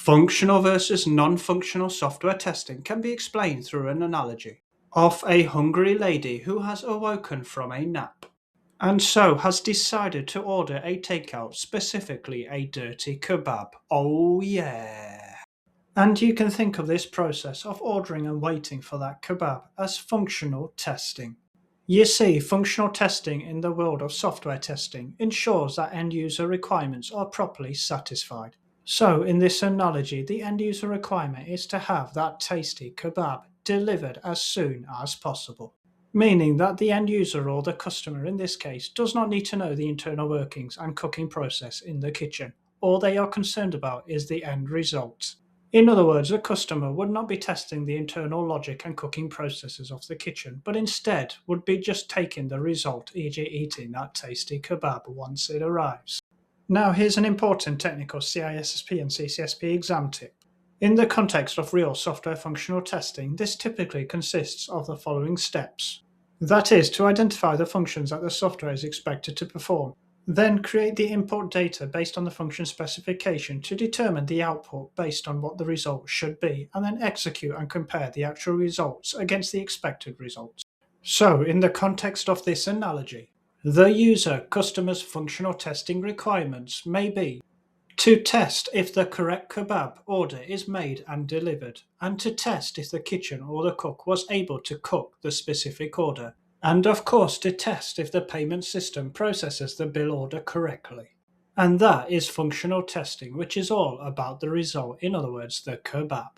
Functional versus non-functional software testing can be explained through an analogy of a hungry lady who has awoken from a nap, and so has decided to order a takeout, specifically a dirty kebab. Oh yeah! And you can think of this process of ordering and waiting for that kebab as functional testing. You see, functional testing in the world of software testing ensures that end-user requirements are properly satisfied. So, in this analogy, the end-user requirement is to have that tasty kebab delivered as soon as possible, meaning that the end user, or the customer in this case, does not need to know the internal workings and cooking process in the kitchen. All they are concerned about is the end result. In other words, the customer would not be testing the internal logic and cooking processes of the kitchen, but instead would be just taking the result, e.g. eating that tasty kebab once it arrives. Now here's an important technical CISSP and CCSP exam tip. In the context of real software functional testing, this typically consists of the following steps. That is, to identify the functions that the software is expected to perform. Then create the input data based on the function specification to determine the output based on what the result should be, and then execute and compare the actual results against the expected results. So, in the context of this analogy, the user customer's functional testing requirements may be to test if the correct kebab order is made and delivered, and to test if the kitchen or the cook was able to cook the specific order, and of course to test if the payment system processes the bill order correctly. And that is functional testing, which is all about the result, in other words, the kebab.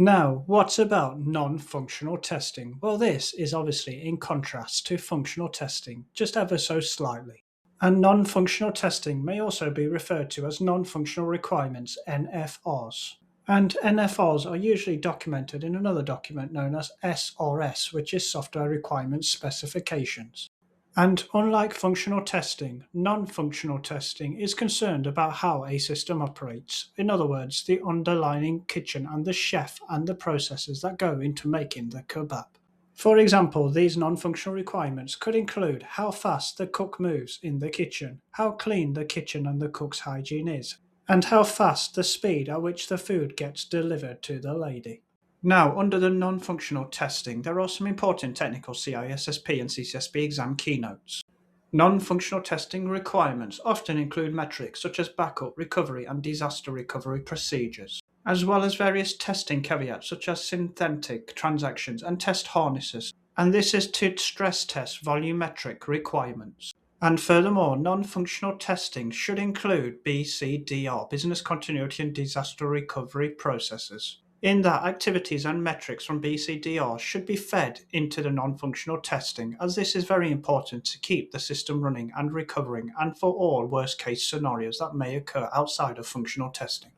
Now, what about non-functional testing? Well, this is obviously in contrast to functional testing, just ever so slightly. And non-functional testing may also be referred to as non-functional requirements, NFRs. And NFRs are usually documented in another document known as SRS, which is Software Requirements Specifications. And unlike functional testing, non-functional testing is concerned about how a system operates. In other words, the underlying kitchen and the chef and the processes that go into making the kebab. For example, these non-functional requirements could include how fast the cook moves in the kitchen, how clean the kitchen and the cook's hygiene is, and how fast the speed at which the food gets delivered to the lady. Now, under the non-functional testing, there are some important technical CISSP and CCSP exam keynotes. Non-functional testing requirements often include metrics such as backup, recovery, and disaster recovery procedures, as well as various testing caveats such as synthetic transactions and test harnesses, and this is to stress test volumetric requirements. And furthermore, non-functional testing should include BCDR, business continuity and disaster recovery processes. In that, activities and metrics from BCDR should be fed into the non-functional testing, as this is very important to keep the system running and recovering, and for all worst-case scenarios that may occur outside of functional testing.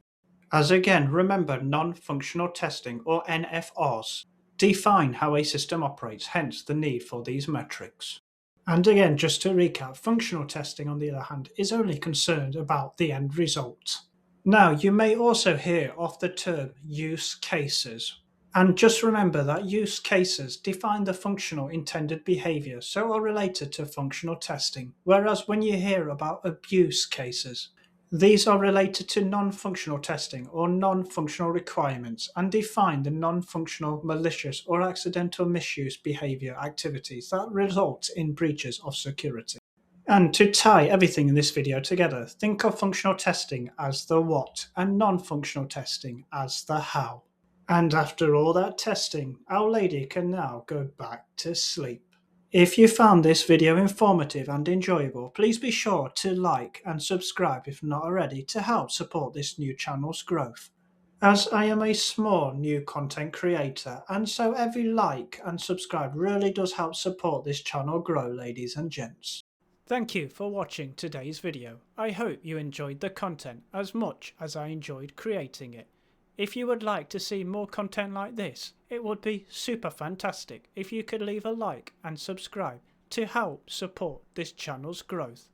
As again, remember, non-functional testing, or NFRs, define how a system operates, hence the need for these metrics. And again, just to recap, functional testing, on the other hand, is only concerned about the end result. Now, you may also hear of the term use cases. And just remember that use cases define the functional intended behavior, so are related to functional testing. Whereas when you hear about abuse cases, these are related to non-functional testing or non-functional requirements and define the non-functional malicious or accidental misuse behavior activities that result in breaches of security. And to tie everything in this video together, think of functional testing as the what and non-functional testing as the how. And after all that testing, our lady can now go back to sleep. If you found this video informative and enjoyable, please be sure to like and subscribe if not already to help support this new channel's growth. As I am a small new content creator, and so every like and subscribe really does help support this channel grow, ladies and gents. Thank you for watching today's video. I hope you enjoyed the content as much as I enjoyed creating it. If you would like to see more content like this, it would be super fantastic if you could leave a like and subscribe to help support this channel's growth.